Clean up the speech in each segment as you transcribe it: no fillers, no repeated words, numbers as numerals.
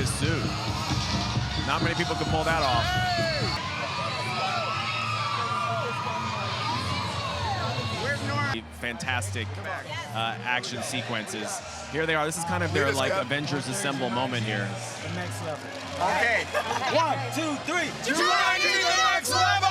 his suit. Not many people can pull that off. Fantastic action sequences. Here they are. This is kind of their like Avengers Assemble moment here. The next level. Okay. 1, 2, 3. Jumanji the next level!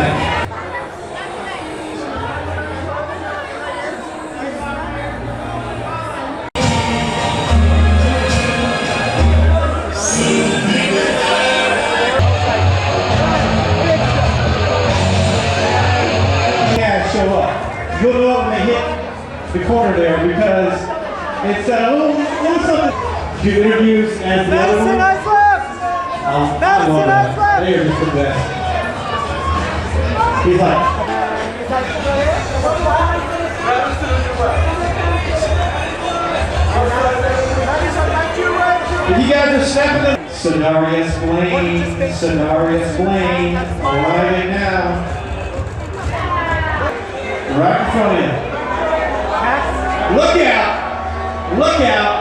Titanic. Show up. You'll know when they hit the corner there because it's a little something. Do interviews as the other one. Madison, they are just the best. He's like. If you guys are stepping them. Scenario explain. Arriving now. Right in front of you. Look out! Look out!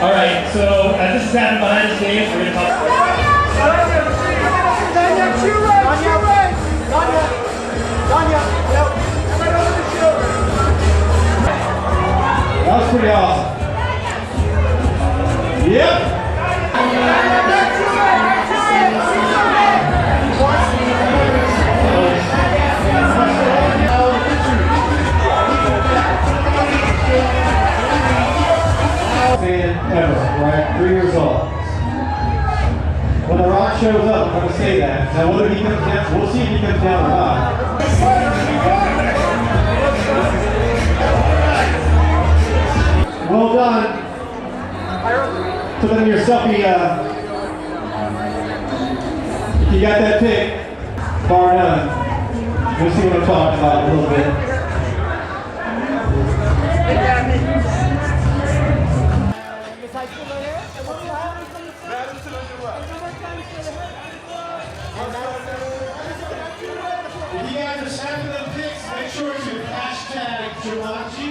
Alright, so as this is happening behind the scenes, we're going to talk. That was pretty awesome. Yep. Ever, right? 3 years old. When The Rock shows up, I'm going to say that. Now, whether he comes down, we'll see if he comes down or not. Well done. So then your selfie, if you got that pic, bar none. We'll see what I'm talking about in a little bit. If you guys are snapping them pics, make sure to hashtag Jumanji.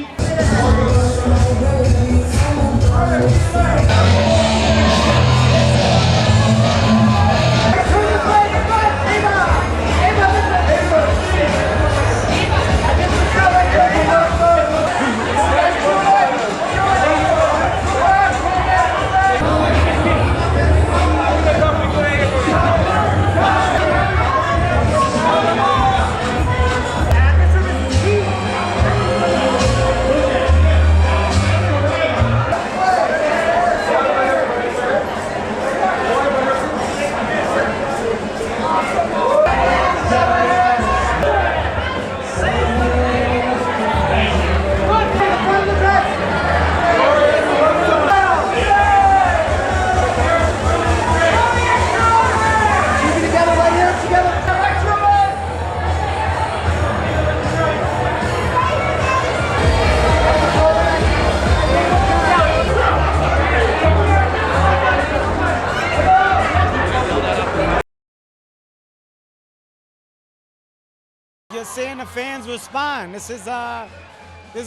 You're seeing the fans respond. This is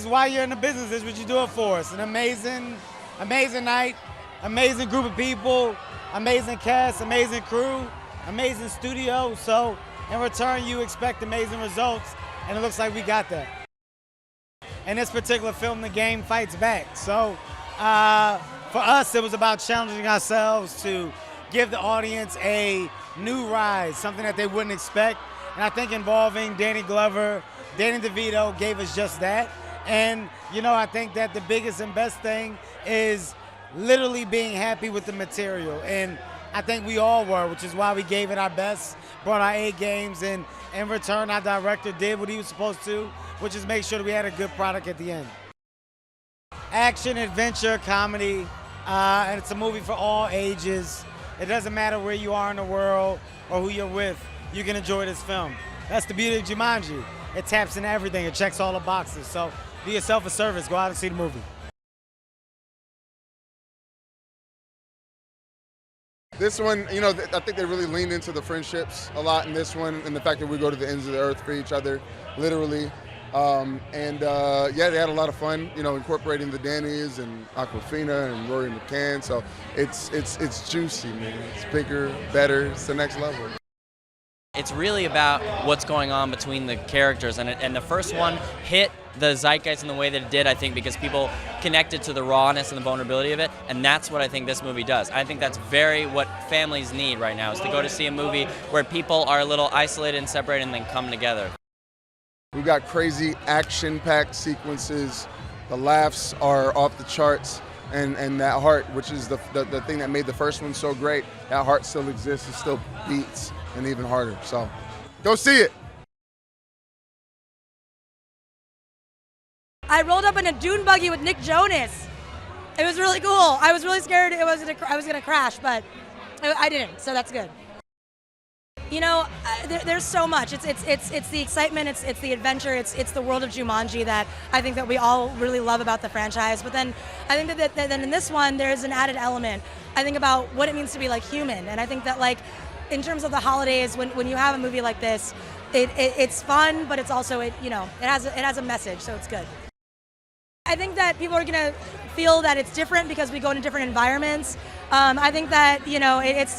why you're in the business. This is what you do it for. It's an amazing night, amazing group of people, amazing cast, amazing crew, amazing studio. So in return, you expect amazing results, and it looks like we got that. In this particular film, the game fights back. So for us, it was about challenging ourselves to give the audience a new ride, something that they wouldn't expect. And I think involving Danny Glover, Danny DeVito gave us just that. And, you know, I think that the biggest and best thing is literally being happy with the material. And I think we all were, which is why we gave it our best, brought our A games, and in return, our director did what he was supposed to, which is make sure that we had a good product at the end. Action, adventure, comedy, and it's a movie for all ages. It doesn't matter where you are in the world or who you're with. You can enjoy this film. That's the beauty of Jumanji. It taps into everything. It checks all the boxes. So do yourself a service. Go out and see the movie. This one, you know, I think they really leaned into the friendships a lot in this one, and the fact that we go to the ends of the earth for each other, literally. Yeah, they had a lot of fun, you know, incorporating the Dannys and Awkwafina and Rory McCann. So it's juicy, man. It's bigger, better. It's the next level. It's really about what's going on between the characters, and the first one hit the zeitgeist in the way that it did, I think, because people connected to the rawness and the vulnerability of it, and that's what I think this movie does. I think that's very what families need right now, is to go to see a movie where people are a little isolated and separated and then come together. We've got crazy action-packed sequences. The laughs are off the charts, and that heart, which is the thing that made the first one so great, that heart still exists, it still beats, and even harder. So go see it. I rolled up in a dune buggy with Nick Jonas. It was really cool. I was really scared I was gonna crash, but I didn't, so that's good. You know, there's so much. It's the excitement. It's the adventure. It's the world of Jumanji that I think that we all really love about the franchise. But then I think that then in this one there's an added element. I think about what it means to be like human, and I think that like in terms of the holidays, when you have a movie like this, it's fun, but it's also it has a message, so it's good. I think that people are gonna feel that it's different because we go into different environments. I think that it's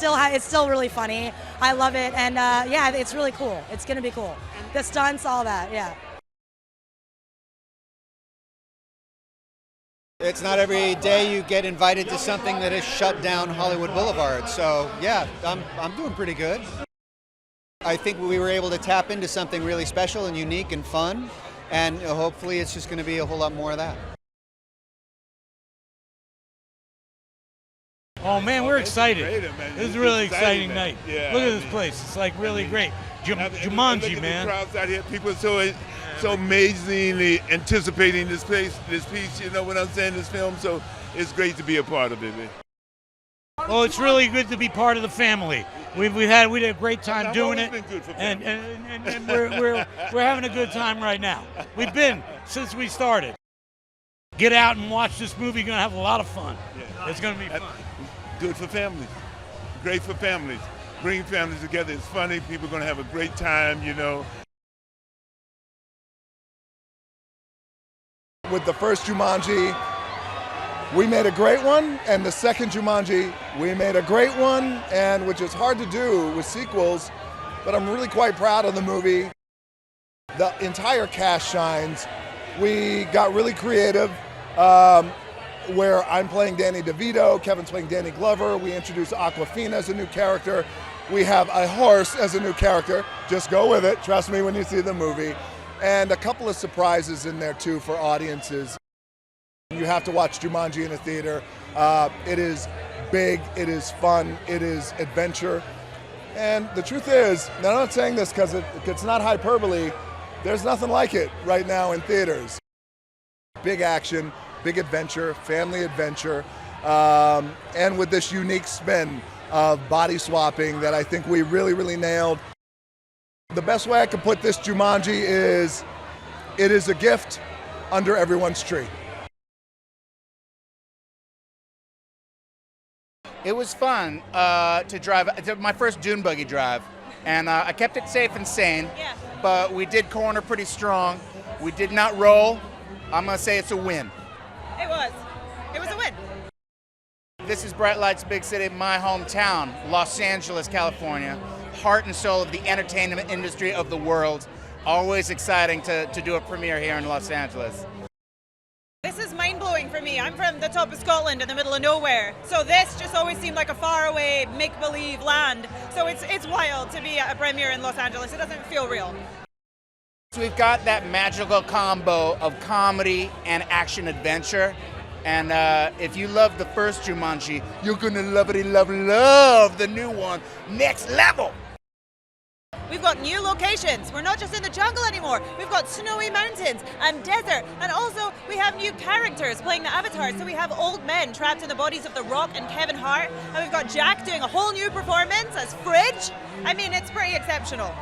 still really funny. I love it, and yeah, it's really cool. It's gonna be cool. The stunts, all that, yeah. It's not every day you get invited to something that has shut down Hollywood Boulevard. So yeah, I'm doing pretty good. I think we were able to tap into something really special and unique and fun, and hopefully it's just going to be a whole lot more of that. Oh man, we're excited. This is a really exciting night. Yeah, look at this place. It's like really great. Jumanji, man. The crowds out here, people are so amazingly anticipating this piece, you know what I'm saying, this film, so it's great to be a part of it, man. Well, it's really good to be part of the family. We had a great time doing it, and we're having a good time right now. We've been since we started. Get out and watch this movie. You're gonna have a lot of fun. Yeah. It's gonna be fun. Good for families. Great for families. Bring families together. It's funny. People are gonna have a great time, you know. With the first Jumanji, we made a great one, and the second Jumanji, we made a great one, and which is hard to do with sequels, but I'm really quite proud of the movie. The entire cast shines. We got really creative, where I'm playing Danny DeVito, Kevin's playing Danny Glover. We introduced Awkwafina as a new character. We have a horse as a new character. Just go with it, trust me when you see the movie. And a couple of surprises in there too for audiences. You have to watch Jumanji in a theater. It is big, it is fun, it is adventure. And the truth is, and I'm not saying this because it's not hyperbole, there's nothing like it right now in theaters. Big action, big adventure, family adventure, and with this unique spin of body swapping that I think we really, really nailed. The best way I could put this Jumanji is, it is a gift under everyone's tree. It was fun to drive, my first dune buggy drive, and I kept it safe and sane, but we did corner pretty strong. We did not roll. I'm gonna say it's a win. It was a win. This is Bright Lights Big City, my hometown, Los Angeles, California. Heart and soul of the entertainment industry of the world. Always exciting to do a premiere here in Los Angeles. This is mind-blowing for me. I'm from the top of Scotland in the middle of nowhere. So this just always seemed like a faraway, make-believe land. So it's wild to be at a premiere in Los Angeles. It doesn't feel real. So we've got that magical combo of comedy and action-adventure. And if you love the first Jumanji, you're gonna love the new one, next level. We've got new locations. We're not just in the jungle anymore. We've got snowy mountains and desert. And also we have new characters playing the avatars. So we have old men trapped in the bodies of The Rock and Kevin Hart. And we've got Jack doing a whole new performance as Fridge. I mean, it's pretty exceptional.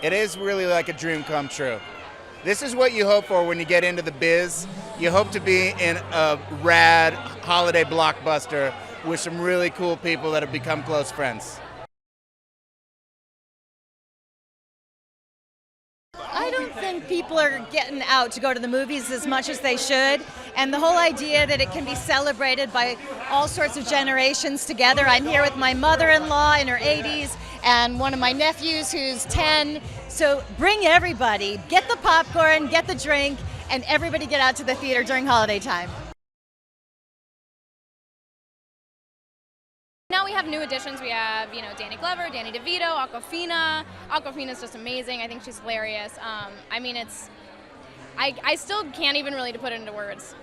It is really like a dream come true. This is what you hope for when you get into the biz. You hope to be in a rad holiday blockbuster with some really cool people that have become close friends. I don't think people are getting out to go to the movies as much as they should, and the whole idea that it can be celebrated by all sorts of generations together. I'm here with my mother-in-law in her 80s and one of my nephews who's 10, so bring everybody, get the popcorn, get the drink, and everybody get out to the theater during holiday time. Now we have new additions. We have, Danny Glover, Danny DeVito, Awkwafina. Awkwafina's just amazing. I think she's hilarious. I still can't even really put it into words.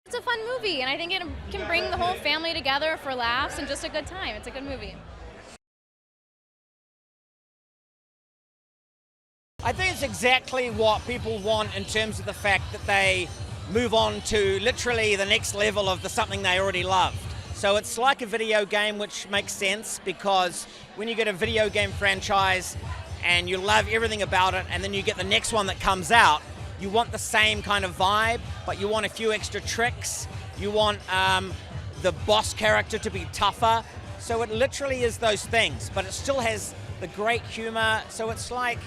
It's a fun movie, and I think it can bring the whole family together for laughs and just a good time. It's a good movie. I think it's exactly what people want in terms of the fact that they move on to literally the next level of something they already loved. So it's like a video game, which makes sense because when you get a video game franchise and you love everything about it, and then you get the next one that comes out, you want the same kind of vibe, but you want a few extra tricks. You want the boss character to be tougher. So it literally is those things, but it still has the great humor. So it's like,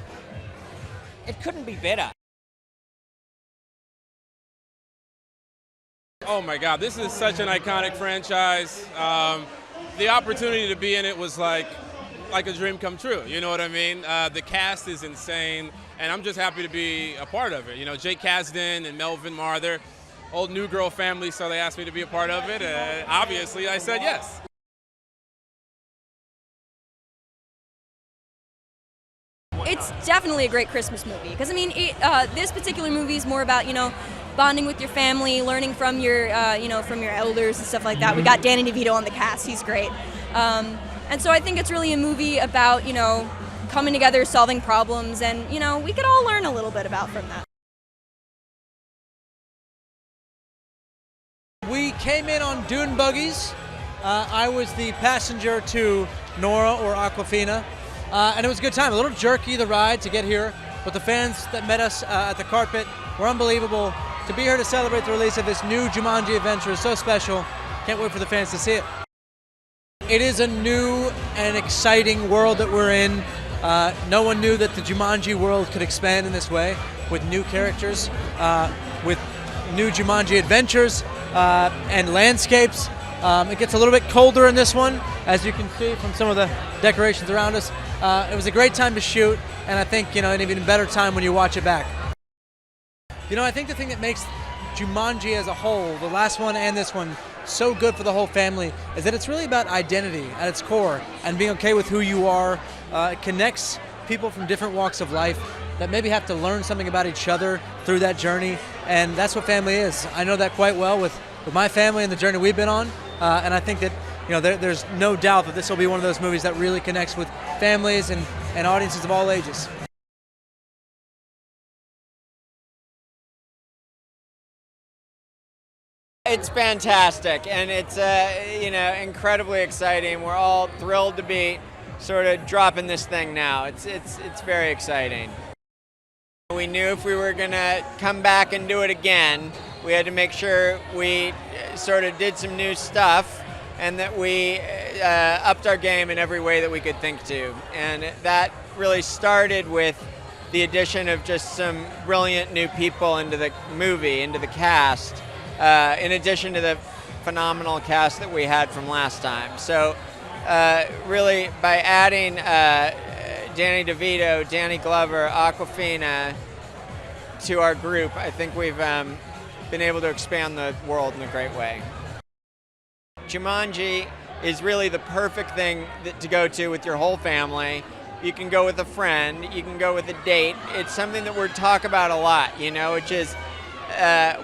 it couldn't be better. Oh my God, this is such an iconic franchise. The opportunity to be in it was like a dream come true, you know what I mean? The cast is insane, and I'm just happy to be a part of it. Jake Kasdan and Melvin Marr, they're old New Girl family, so they asked me to be a part of it, and obviously I said yes. It's definitely a great Christmas movie because this particular movie is more about bonding with your family, learning from your from your elders and stuff like that. We got Danny DeVito on the cast; he's great, and so I think it's really a movie about coming together, solving problems, and we could all learn a little bit from that. We came in on dune buggies. I was the passenger to Nora or Awkwafina. And it was a good time. A little jerky, the ride to get here, but the fans that met us at the carpet were unbelievable. To be here to celebrate the release of this new Jumanji adventure is so special. Can't wait for the fans to see it. It is a new and exciting world that we're in. No one knew that the Jumanji world could expand in this way, with new characters, with new Jumanji adventures and landscapes. It gets a little bit colder in this one, as you can see from some of the decorations around us. It was a great time to shoot, and I think an even better time when you watch it back. I think the thing that makes Jumanji as a whole, the last one and this one, so good for the whole family is that it's really about identity at its core and being okay with who you are. It connects people from different walks of life that maybe have to learn something about each other through that journey, and that's what family is. I know that quite well with my family and the journey we've been on, and I think that there's no doubt that this will be one of those movies that really connects with families and audiences of all ages. It's fantastic, and it's incredibly exciting. We're all thrilled to be sort of dropping this thing now. It's very exciting. We knew if we were gonna come back and do it again, we had to make sure we sort of did some new stuff and that we upped our game in every way that we could think to. And that really started with the addition of just some brilliant new people into the movie, into the cast, in addition to the phenomenal cast that we had from last time. So really, by adding Danny DeVito, Danny Glover, Awkwafina to our group, I think we've been able to expand the world in a great way. Jumanji is really the perfect thing to go to with your whole family. You can go with a friend, you can go with a date. It's something that we talk about a lot, which is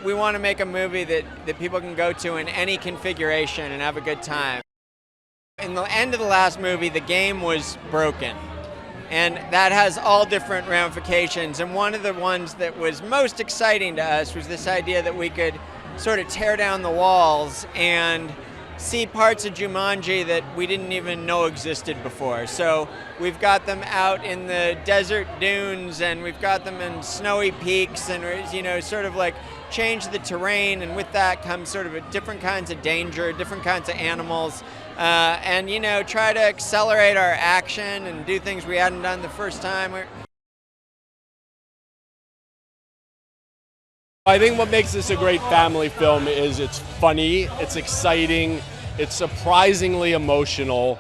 we want to make a movie that people can go to in any configuration and have a good time. In the end of the last movie, the game was broken. And that has all different ramifications. And one of the ones that was most exciting to us was this idea that we could sort of tear down the walls and see parts of Jumanji that we didn't even know existed before. So we've got them out in the desert dunes, and we've got them in snowy peaks, and sort of like change the terrain, and with that comes sort of different kinds of danger, different kinds of animals, and try to accelerate our action and do things we hadn't done the first time. I think what makes this a great family film is it's funny, it's exciting, it's surprisingly emotional,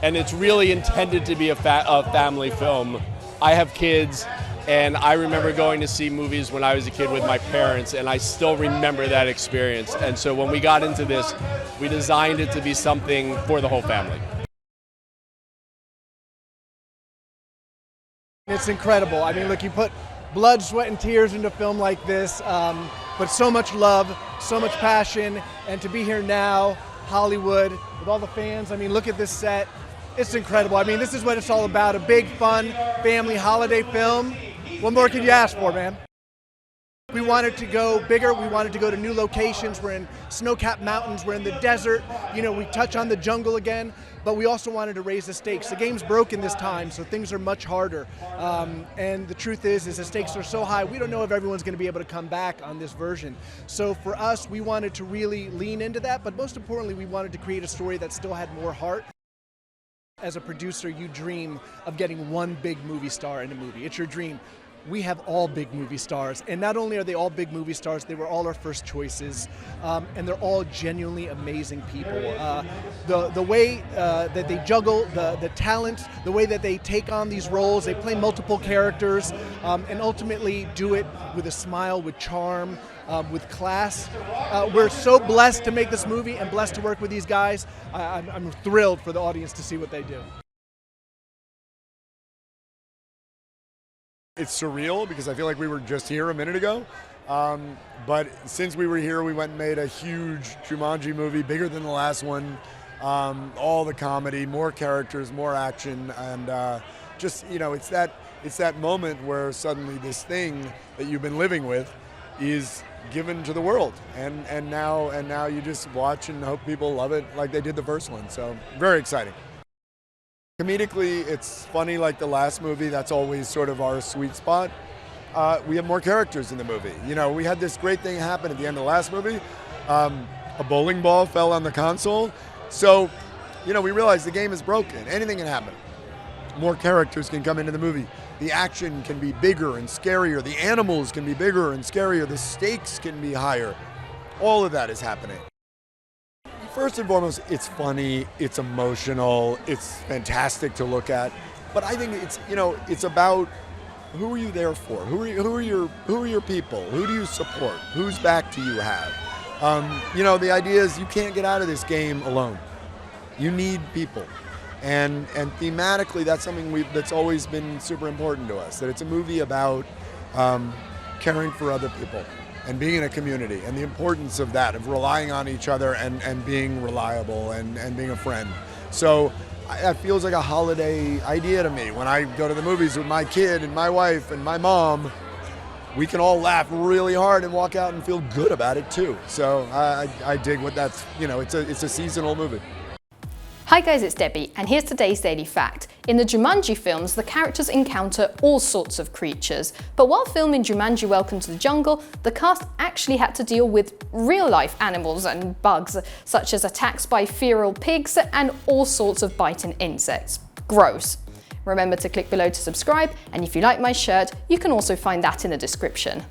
and it's really intended to be a family film. I have kids, and I remember going to see movies when I was a kid with my parents, and I still remember that experience. And so when we got into this, we designed it to be something for the whole family. It's incredible. I mean, look, you put blood, sweat, and tears into a film like this, but so much love, so much passion, and to be here now, Hollywood, with all the fans. I mean, look at this set. It's incredible. I mean, this is what it's all about, a big, fun, family holiday film. What more can you ask for, man? We wanted to go bigger. We wanted to go to new locations. We're in snow-capped mountains. We're in the desert. We touch on the jungle again, but we also wanted to raise the stakes. The game's broken this time, so things are much harder. And the truth is the stakes are so high, we don't know if everyone's going to be able to come back on this version. So for us, we wanted to really lean into that, but most importantly, we wanted to create a story that still had more heart. As a producer, you dream of getting one big movie star in a movie. It's your dream. We have all big movie stars, and not only are they all big movie stars, they were all our first choices, and they're all genuinely amazing people. The way that they juggle, the talent, the way that they take on these roles, they play multiple characters, and ultimately do it with a smile, with charm, with class. We're so blessed to make this movie and blessed to work with these guys. I'm thrilled for the audience to see what they do. It's surreal because I feel like we were just here a minute ago. But since we were here, we went and made a huge Jumanji movie, bigger than the last one. All the comedy, more characters, more action, and it's that moment where suddenly this thing that you've been living with is given to the world, and now you just watch and hope people love it like they did the first one. So very exciting. Comedically, it's funny like the last movie. That's always sort of our sweet spot. We have more characters in the movie. We had this great thing happen at the end of the last movie. A bowling ball fell on the console. So, we realized the game is broken. Anything can happen. More characters can come into the movie. The action can be bigger and scarier. The animals can be bigger and scarier. The stakes can be higher. All of that is happening. First and foremost, it's funny, it's emotional, it's fantastic to look at. But I think it's about who are you there for? Who are your people? Who do you support? Whose back do you have? The idea is you can't get out of this game alone. You need people. And thematically, that's something that's always been super important to us, that it's a movie about caring for other people and being in a community, and the importance of that, of relying on each other and being reliable and being a friend. So it feels like a holiday idea to me. When I go to the movies with my kid and my wife and my mom, we can all laugh really hard and walk out and feel good about it too. So I dig what that's, it's a seasonal movie. Hi guys, it's Debbie, and here's today's Daily Fact. In the Jumanji films, the characters encounter all sorts of creatures, but while filming Jumanji Welcome to the Jungle, the cast actually had to deal with real-life animals and bugs, such as attacks by feral pigs and all sorts of biting insects. Gross. Remember to click below to subscribe, and if you like my shirt, you can also find that in the description.